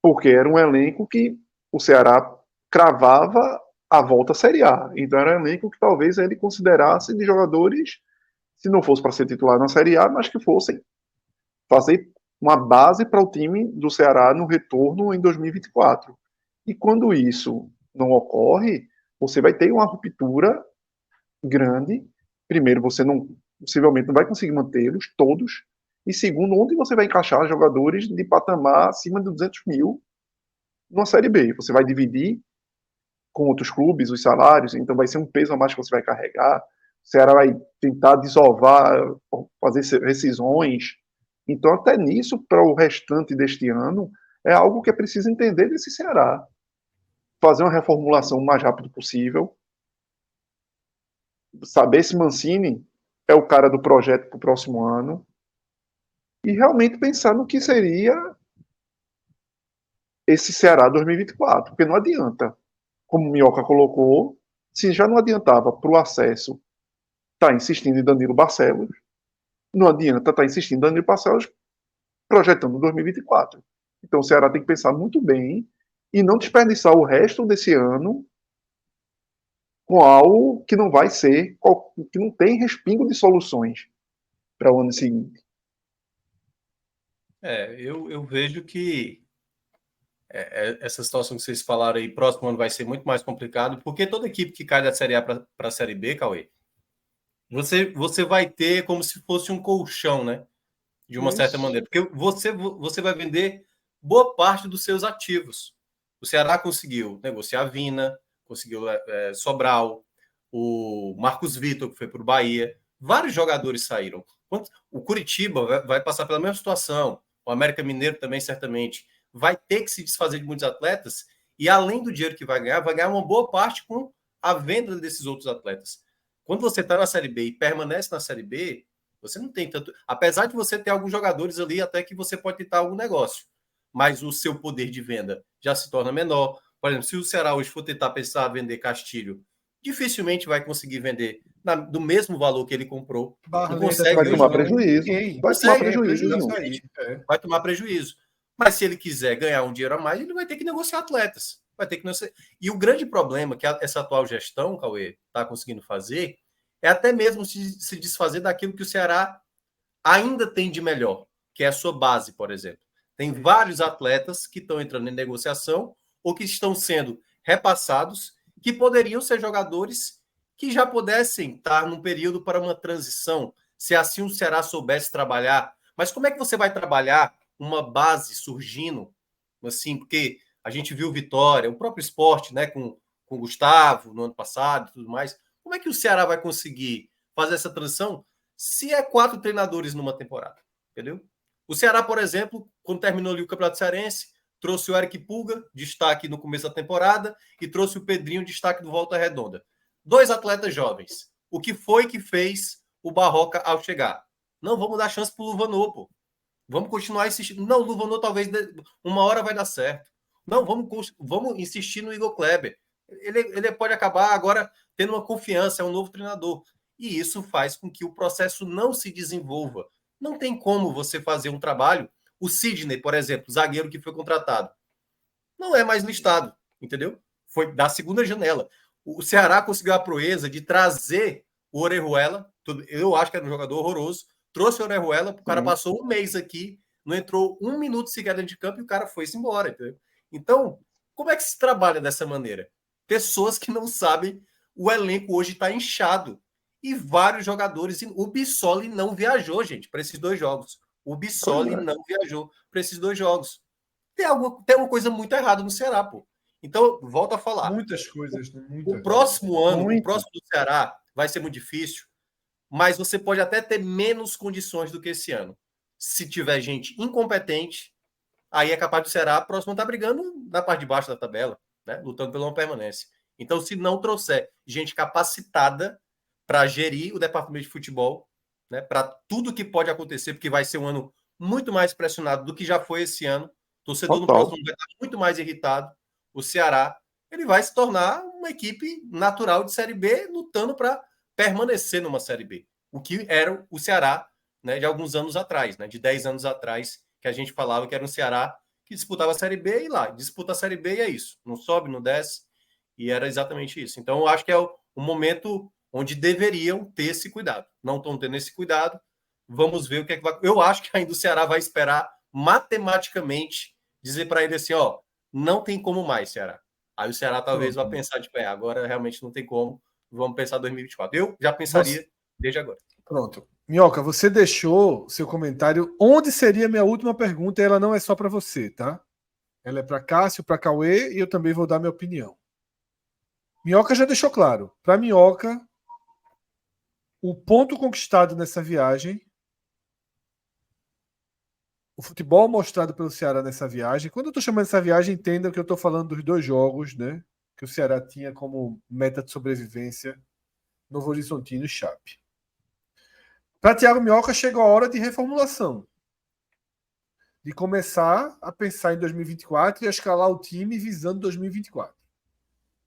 Speaker 4: porque era um elenco que o Ceará cravava a volta à Série A. Então era um elenco que talvez ele considerasse de jogadores, se não fosse para ser titular na Série A, mas que fossem fazer uma base para o time do Ceará no retorno em 2024. E quando isso não ocorre, você vai ter uma ruptura grande. Primeiro, você possivelmente não vai conseguir mantê-los todos. E segundo, onde você vai encaixar jogadores de patamar acima de 200 mil numa Série B? Você vai dividir com outros clubes os salários, então vai ser um peso a mais que você vai carregar. O Ceará vai tentar desovar, fazer rescisões. Então, até nisso, para o restante deste ano, é algo que é preciso entender desse Ceará. Fazer uma reformulação o mais rápido possível. Saber se Mancini é o cara do projeto para o próximo ano. E realmente pensar no que seria esse Ceará 2024. Porque não adianta, como o Minhoca colocou, se já não adiantava para o acesso estar insistindo em Danilo Barcelos, não adianta estar insistindo em Danilo Barcelos projetando 2024. Então o Ceará tem que pensar muito bem e não desperdiçar o resto desse ano com algo que não vai ser, que não tem respingo de soluções para o ano seguinte.
Speaker 2: Eu vejo que essa situação que vocês falaram aí, próximo ano vai ser muito mais complicado, porque toda equipe que cai da Série A para a Série B, Cauê, você vai ter como se fosse um colchão, né? De uma certa maneira. Porque você vai vender boa parte dos seus ativos. O Ceará conseguiu negociar Vina, conseguiu Sobral, o Marcos Vitor, que foi para o Bahia. Vários jogadores saíram. O Curitiba vai passar pela mesma situação. O América Mineiro também, certamente. Vai ter que se desfazer de muitos atletas. E além do dinheiro que vai ganhar uma boa parte com a venda desses outros atletas. Quando você está na Série B e permanece na Série B, você não tem tanto... Apesar de você ter alguns jogadores ali, até que você pode tentar algum negócio. Mas o seu poder de venda já se torna menor. Por exemplo, se o Ceará hoje for tentar pensar em vender Castilho, dificilmente vai conseguir vender do mesmo valor que ele comprou.
Speaker 4: Não consegue, vai tomar prejuízo.
Speaker 2: Vai tomar prejuízo. Mas se ele quiser ganhar um dinheiro a mais, ele vai ter que negociar atletas. E o grande problema que essa atual gestão, Cauê, está conseguindo fazer é até mesmo se desfazer daquilo que o Ceará ainda tem de melhor, que é a sua base, por exemplo. Tem vários atletas que estão entrando em negociação ou que estão sendo repassados, que poderiam ser jogadores que já pudessem estar num período para uma transição, se assim o Ceará soubesse trabalhar. Mas como é que você vai trabalhar uma base surgindo, assim, porque a gente viu Vitória, o próprio Sport, né, com o Gustavo no ano passado e tudo mais. Como é que o Ceará vai conseguir fazer essa transição se é 4 treinadores numa temporada? Entendeu? O Ceará, por exemplo, quando terminou ali o Campeonato Cearense, trouxe o Eric Pulga, destaque no começo da temporada, e trouxe o Pedrinho, destaque do Volta Redonda. 2 atletas jovens. O que foi que fez o Barroca ao chegar? Não, vamos dar chance pro Luvanor, pô. Vamos continuar insistindo. Não, o Luvanor talvez uma hora vai dar certo. Não, vamos insistir no Igor Kleber. Ele pode acabar agora tendo uma confiança, é um novo treinador. E isso faz com que o processo não se desenvolva. Não tem como você fazer um trabalho. O Sidney, por exemplo, zagueiro que foi contratado, não é mais listado, entendeu? Foi da segunda janela. O Ceará conseguiu a proeza de trazer o Orejuela. Eu acho que era um jogador horroroso. Trouxe o Orejuela, o cara passou um mês aqui, não entrou 1 minuto sequer dentro de campo e o cara foi-se embora, entendeu? Então, como é que se trabalha dessa maneira? Pessoas que não sabem, o elenco hoje está inchado. E vários jogadores. O Bissoli não viajou, gente, para esses 2 jogos. O Bissoli não viajou para esses 2 jogos. Tem uma coisa muito errada no Ceará, pô. Então, volto a falar.
Speaker 1: Muitas coisas.
Speaker 2: O próximo ano, o próximo do Ceará vai ser muito difícil, mas você pode até ter menos condições do que esse ano. Se tiver gente incompetente, aí é capaz do Ceará próximo estar brigando na parte de baixo da tabela, né? Lutando pela uma permanência. Então, se não trouxer gente capacitada para gerir o departamento de futebol, né, para tudo que pode acontecer, porque vai ser um ano muito mais pressionado do que já foi esse ano. O torcedor no próximo vai estar muito mais irritado. O Ceará, ele vai se tornar uma equipe natural de Série B, lutando para permanecer numa Série B. O que era o Ceará, né, de alguns anos atrás, né, de 10 anos atrás, que a gente falava que era um Ceará que disputava a Série B e lá, disputa a Série B e é isso. Não sobe, não desce, e era exatamente isso. Então, eu acho que é o momento onde deveriam ter esse cuidado. Não estão tendo esse cuidado. Vamos ver o que é que vai... Eu acho que ainda o Ceará vai esperar matematicamente dizer para ele assim, ó, não tem como mais, Ceará. Aí o Ceará talvez vá pensar de pé, agora realmente não tem como, vamos pensar 2024. Eu já pensaria desde agora.
Speaker 1: Pronto. Minhoca, você deixou seu comentário onde seria a minha última pergunta, e ela não é só para você, tá? Ela é para Cássio, para Cauê, e eu também vou dar minha opinião. Minhoca já deixou claro. Para Minhoca, o ponto conquistado nessa viagem, o futebol mostrado pelo Ceará nessa viagem, quando eu estou chamando essa viagem, entenda que eu estou falando dos 2 jogos, né, que o Ceará tinha como meta de sobrevivência, Novo Horizontino e Chape. Para Thiago Minhoca, chegou a hora de reformulação. De começar a pensar em 2024 e a escalar o time visando 2024.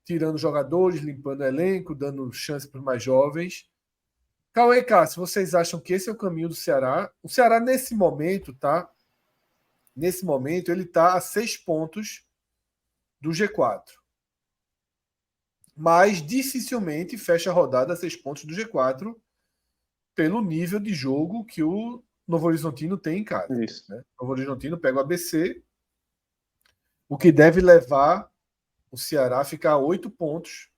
Speaker 1: Tirando jogadores, limpando o elenco, dando chance para os mais jovens. Cauê e Cássio, vocês acham que esse é o caminho do Ceará? O Ceará, nesse momento, tá? Nesse momento, ele está a 6 pontos do G4. Mas dificilmente fecha a rodada a 6 pontos do G4 pelo nível de jogo que o Novo Horizontino tem em casa.
Speaker 4: Isso.
Speaker 1: Né? O Novo Horizontino pega o ABC, o que deve levar o Ceará a ficar a 8 pontos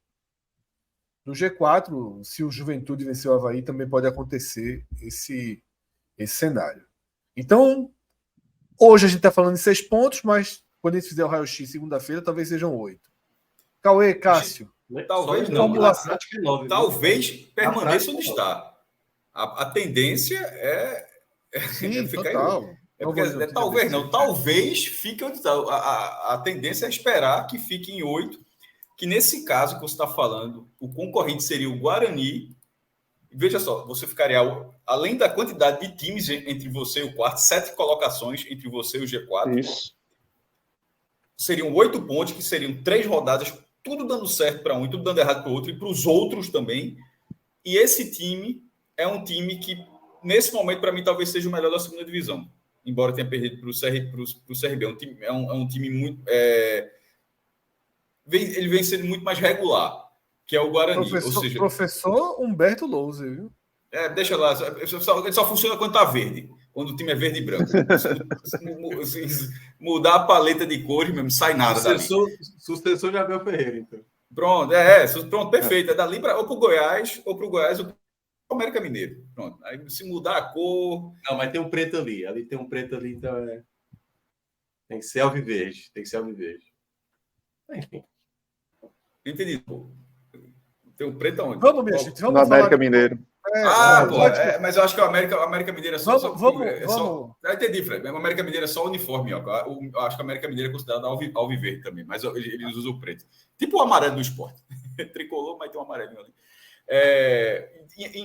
Speaker 1: no G4. Se o Juventude vencer o Avaí, também pode acontecer esse cenário. Então, hoje a gente está falando em 6 pontos, mas quando a gente fizer o raio-x segunda-feira, talvez sejam 8. Cauê, Cássio.
Speaker 3: Talvez não. Talvez permaneça onde está. A tendência é
Speaker 1: Sim,
Speaker 3: ficar
Speaker 1: total.
Speaker 3: Talvez não. Talvez fique onde está. A tendência é esperar que fique em 8. Que nesse caso que você está falando, o concorrente seria o Guarani. Veja só, você ficaria, além da quantidade de times entre você e o quarto, 7 colocações entre você e o G4.
Speaker 4: Isso.
Speaker 3: Seriam 8 pontos, que seriam 3 rodadas, tudo dando certo para um e tudo dando errado para o outro, e para os outros também. E esse time é um time que, nesse momento, para mim, talvez seja o melhor da segunda divisão. Embora tenha perdido para o CRB. É um time muito... Ele vem sendo muito mais regular, que é o Guarani.
Speaker 1: Professor Humberto Louser, viu?
Speaker 3: Deixa lá. Ele só funciona quando está verde. Quando o time é verde e branco. Se mudar a paleta de cores, mesmo, sai nada dali.
Speaker 2: Sucessor de Abel Ferreira, então.
Speaker 3: Pronto, pronto, perfeito. É dali para ou para o Goiás, ou para o América Mineiro. Pronto. Aí se mudar a cor.
Speaker 2: Não, mas tem um preto ali. Ali tem um preto ali, então tem que ser alviverde. Tem que ser alviverde. Enfim.
Speaker 3: Entendi, pô. Tem um preto aonde?
Speaker 1: Vamos, minha gente. Vamos
Speaker 4: No América
Speaker 1: falar...
Speaker 4: Mineiro.
Speaker 3: Mas eu acho que o América Mineiro é só.
Speaker 1: Vamos.
Speaker 3: Já entendi, Fred. O América Mineiro é só uniforme. Ó. Eu acho que o América Mineiro é considerado alviverde também, mas eles usam o preto. Tipo o amarelo do esporte. Tricolor, mas tem um amarelinho ali.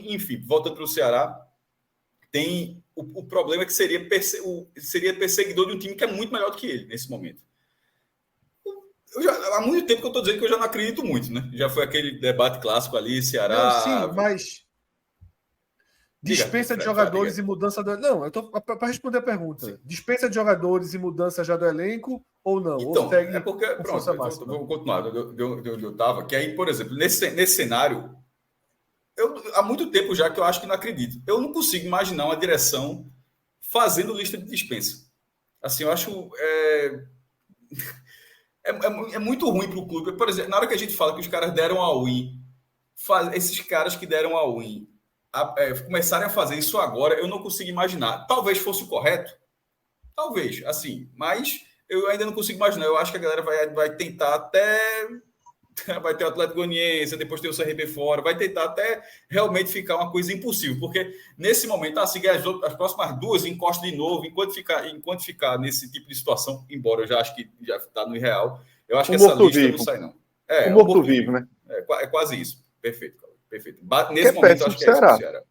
Speaker 3: Enfim, voltando para o Ceará, tem o problema é que seria perseguidor de um time que é muito melhor do que ele nesse momento. Há muito tempo que eu estou dizendo que eu já não acredito muito, né? Já foi aquele debate clássico ali, Ceará.
Speaker 1: Não, sim, mas dispensa de jogadores e mudança do... Não, eu estou para responder a pergunta. Sim. Dispensa de jogadores e mudança já do elenco ou não?
Speaker 3: Então,
Speaker 1: ou segue
Speaker 3: porque pronto, vou continuar de onde eu estava, que aí, por exemplo, nesse cenário, há muito tempo já que eu acho que não acredito. Eu não consigo imaginar uma direção fazendo lista de dispensa. Assim, eu acho é muito ruim para o clube. Por exemplo, na hora que a gente fala que os caras deram a win, esses caras que deram a win começarem a fazer isso agora, eu não consigo imaginar. Talvez fosse o correto, talvez, assim, mas eu ainda não consigo imaginar. Eu acho que a galera vai tentar até... Vai ter o Atlético Goianiense, depois tem o CRB fora, vai tentar até realmente ficar uma coisa impossível, porque nesse momento, assim, as próximas duas encosta de novo, enquanto ficar nesse tipo de situação, embora eu já acho que já está no irreal, eu acho que essa lista não sai, não.
Speaker 4: O morto-vivo, né?
Speaker 3: É quase isso. Perfeito. Nesse momento, eu acho que é isso do Ceará.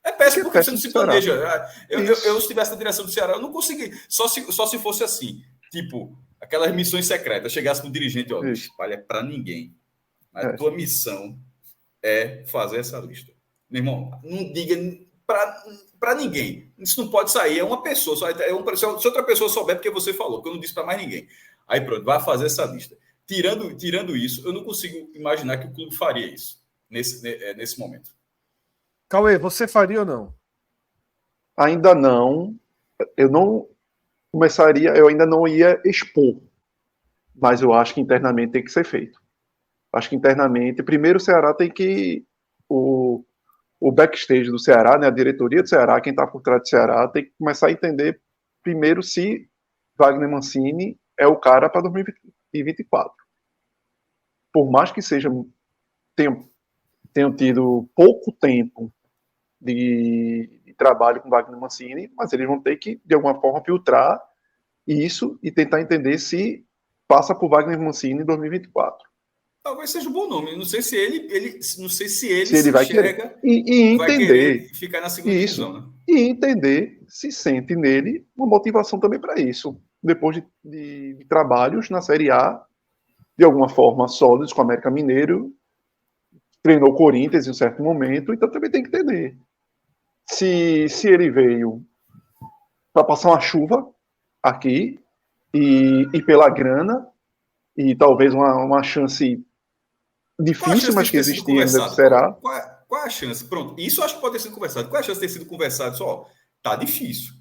Speaker 3: É péssimo porque você não se planeja. Eu, se tivesse na direção do Ceará, eu não consegui. Só se fosse assim, tipo, aquelas missões secretas, chegasse no dirigente, ó, não espalha para ninguém. A tua missão é fazer essa lista. Meu irmão, não diga para ninguém. Isso não pode sair. É uma pessoa. Se outra pessoa souber, porque você falou, porque eu não disse para mais ninguém. Aí pronto, vai fazer essa lista. Tirando isso, eu não consigo imaginar que o clube faria isso nesse momento.
Speaker 1: Cauê, você faria ou não?
Speaker 4: Ainda não. Eu não começaria, eu ainda não ia expor. Mas eu acho que internamente tem que ser feito. Acho que internamente, primeiro o Ceará tem que... O backstage do Ceará, né, a diretoria do Ceará, quem está por trás do Ceará, tem que começar a entender primeiro se Wagner Mancini é o cara para 2024. Por mais que tenham tido pouco tempo de trabalho com Wagner Mancini, mas eles vão ter que, de alguma forma, filtrar isso e tentar entender se passa por Wagner Mancini em 2024.
Speaker 3: Talvez seja um bom nome. Não sei se ele
Speaker 4: vai querer. E
Speaker 3: vai
Speaker 4: entender
Speaker 3: querer ficar na segunda divisão, né?
Speaker 4: E entender se sente nele uma motivação também para isso. Depois de trabalhos na Série A, de alguma forma sólidos com o América Mineiro, treinou o Corinthians em um certo momento, então também tem que entender. Se ele veio para passar uma chuva aqui e pela grana, e talvez uma chance difícil, mas que existia ainda será.
Speaker 3: Qual é a chance? Pronto, isso eu acho que pode ter sido conversado. Qual é a chance de ter sido conversado? Só, tá difícil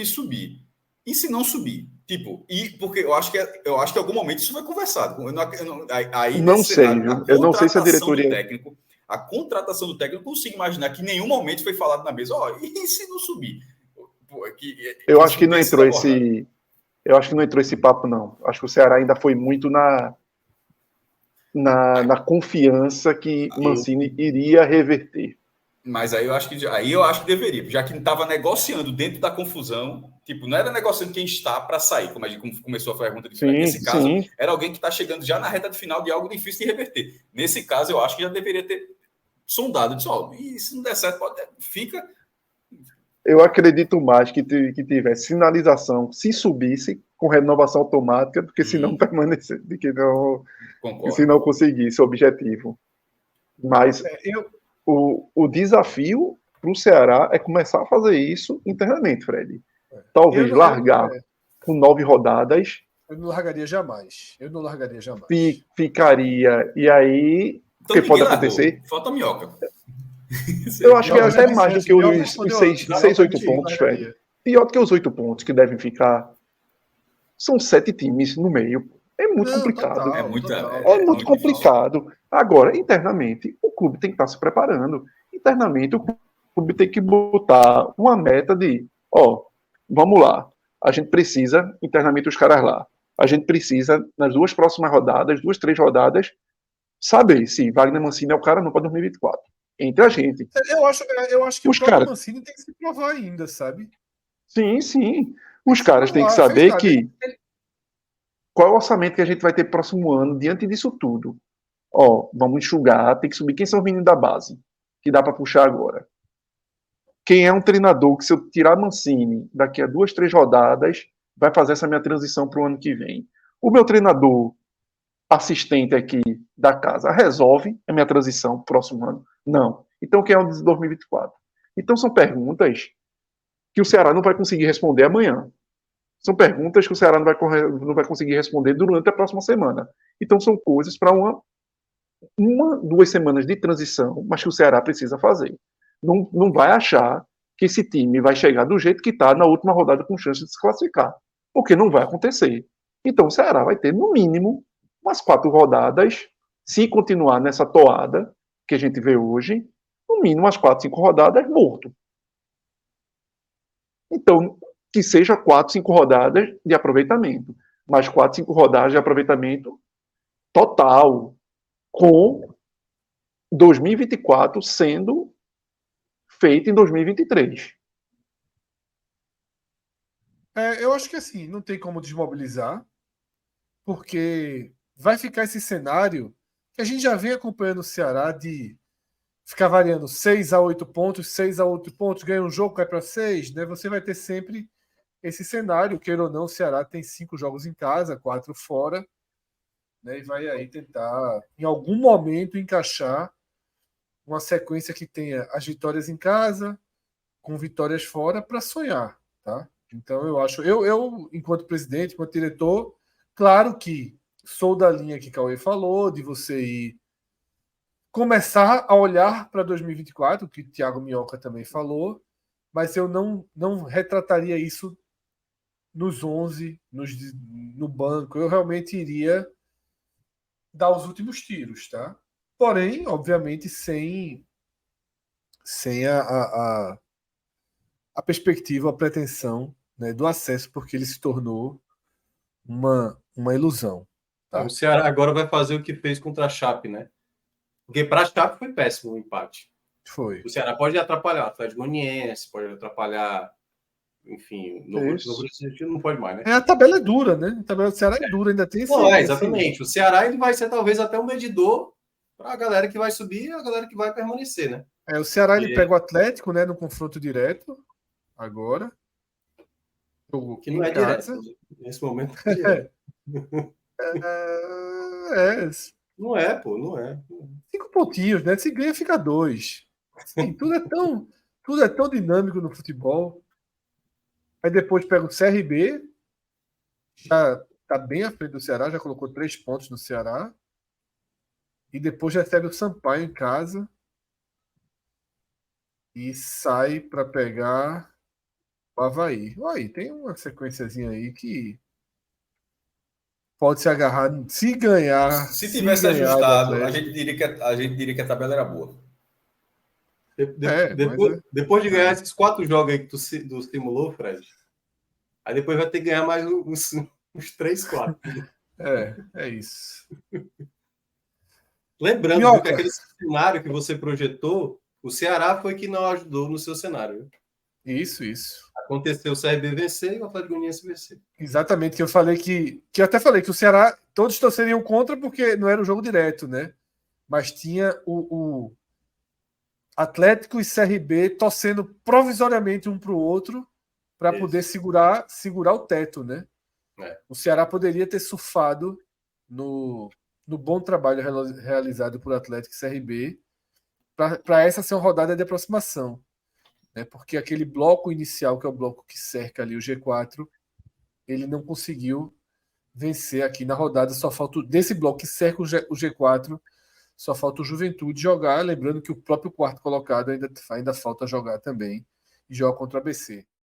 Speaker 3: subir. E se não subir? Tipo, porque eu acho que em algum momento isso foi conversado.
Speaker 4: Não sei, viu? Eu não sei se a diretoria...
Speaker 3: A contratação do técnico, eu consigo imaginar que em nenhum momento foi falado na mesa, e se não subir?
Speaker 4: Eu acho que não entrou esse papo, não. Acho que o Ceará ainda foi muito na confiança que Mancini iria reverter.
Speaker 3: Mas aí eu acho que deveria, já que não estava negociando dentro da confusão, tipo, não era negociando quem está para sair, como a gente começou a pergunta de nesse caso, era alguém que está chegando já na reta de final de algo difícil de reverter. Nesse caso, eu acho que já deveria ter sondado, e se não der certo, fica.
Speaker 4: Eu acredito mais que tivesse sinalização, se subisse, com renovação automática, do que se não permanecer, se não conseguisse o objetivo. Mas o desafio para o Ceará é começar a fazer isso internamente, Fred. Talvez largar com 9 rodadas.
Speaker 1: Eu não largaria jamais.
Speaker 4: Ficaria, e aí o que pode acontecer?
Speaker 3: Falta minhoca.
Speaker 4: Eu acho que é até mais do que os 6, 8 pontos, Fred. Pior do que os 8 pontos que devem ficar. São 7 times no meio. É muito
Speaker 1: Não,
Speaker 4: complicado.
Speaker 1: total,
Speaker 3: É muito-
Speaker 1: total.
Speaker 4: É muito
Speaker 3: muito
Speaker 4: complicado. Agora, internamente, o clube tem que estar se preparando. Internamente, o clube tem que botar uma meta de, ó, vamos lá. A gente precisa, internamente, os caras lá. A gente precisa, nas 2 próximas rodadas, 2, 3 rodadas, saber se Wagner Mancini é o cara ou não para 2024. Entre a gente.
Speaker 1: Eu acho que o
Speaker 4: Os
Speaker 1: próprio
Speaker 4: caras.
Speaker 1: Mancini tem que se provar ainda, sabe?
Speaker 4: Sim, sim.
Speaker 1: Tem
Speaker 4: Os
Speaker 1: que se
Speaker 4: caras têm que
Speaker 1: provar. Fez
Speaker 4: saber
Speaker 1: nada.
Speaker 4: que qual é o orçamento que a gente vai ter próximo ano diante disso tudo. Ó, vamos enxugar, tem que subir. Quem são os meninos da base? Que dá para puxar agora. Quem é um treinador que, se eu tirar Mancini daqui a 2, 3 rodadas, vai fazer essa minha transição para o ano que vem? O meu treinador assistente aqui da casa resolve a minha transição pro próximo ano? Não. Então, quem é o de 2024? Então, são perguntas que o Ceará não vai conseguir responder amanhã. São perguntas que o Ceará não vai conseguir responder durante a próxima semana. Então, são coisas para uma, 2 semanas de transição, mas que o Ceará precisa fazer. Não vai achar que esse time vai chegar do jeito que está na última rodada com chance de se classificar. Porque não vai acontecer. Então, o Ceará vai ter, no mínimo, umas 4 rodadas, se continuar nessa toada que a gente vê hoje, no mínimo umas 4, 5 rodadas morto. Então, que seja 4, 5 rodadas de aproveitamento, mas 4, 5 rodadas de aproveitamento total, com 2024 sendo feito em 2023.
Speaker 1: Eu acho que assim, não tem como desmobilizar, porque vai ficar esse cenário que a gente já vem acompanhando o Ceará de ficar variando 6 a 8 pontos, 6 a 8 pontos, ganha um jogo, cai para 6, né? Você vai ter sempre esse cenário, queira ou não, o Ceará tem 5 jogos em casa, 4 fora, né? E vai aí tentar, em algum momento, encaixar uma sequência que tenha as vitórias em casa, com vitórias fora, para sonhar, tá? Então eu acho, enquanto presidente, enquanto diretor, claro que sou da linha que Cauê falou, de você ir começar a olhar para 2024, que Thiago Minhoca também falou, mas eu não retrataria isso nos 11, no banco. Eu realmente iria dar os últimos tiros, tá? Porém, obviamente, sem a perspectiva, a pretensão, né, do acesso, porque ele se tornou uma ilusão. Tá?
Speaker 2: O Ceará agora vai fazer o que fez contra a Chape, né? Porque para a Chape foi péssimo o empate.
Speaker 1: Foi.
Speaker 2: O Ceará pode atrapalhar o Atlético Goianiense, pode atrapalhar, enfim, no Bragantino não pode mais, né?
Speaker 1: A tabela é dura, né? A tabela do Ceará é dura, ainda tem esse.
Speaker 2: Não, exatamente. O Ceará ele vai ser talvez até um medidor para a galera que vai subir e a galera que vai permanecer, né?
Speaker 1: O Ceará ele pega o Atlético, né, no confronto direto agora.
Speaker 2: Que não é
Speaker 1: casa.
Speaker 2: direto. Nesse momento é direto. Não é, pô, não é.
Speaker 1: 5 pontinhos, né? Se ganha, fica 2. Assim, tudo é tão dinâmico no futebol. Aí depois pega o CRB, já tá bem à frente do Ceará, já colocou 3 pontos no Ceará. E depois recebe o Sampaio em casa. E sai para pegar o Avaí. Aí, tem uma sequenciazinha aí que pode se agarrar. Se ganhar.
Speaker 3: Se tivesse ajustado, a gente diria que a tabela era boa.
Speaker 2: Depois de ganhar esses 4 jogos aí que tu simulou, Fred, aí depois vai ter que ganhar mais uns 3, 4.
Speaker 1: É isso.
Speaker 2: Lembrando que aquele cenário que você projetou, o Ceará foi que não ajudou no seu cenário.
Speaker 1: Isso.
Speaker 2: Aconteceu o CRB vencer e o Atlético Goianiense vencer.
Speaker 1: Exatamente, que eu falei que eu até falei que o Ceará, todos torceriam contra porque não era um jogo direto, né? Mas tinha o Atlético e CRB torcendo provisoriamente um para o outro para poder segurar o teto, né? O Ceará poderia ter surfado no bom trabalho realizado por Atlético e CRB para essa ser uma rodada de aproximação, né? Porque aquele bloco inicial, que é o bloco que cerca ali o G4, ele não conseguiu vencer aqui na rodada. Só falta desse bloco que cerca o G4, só falta o Juventude jogar. Lembrando que o próprio quarto colocado ainda falta jogar também e joga contra o ABC.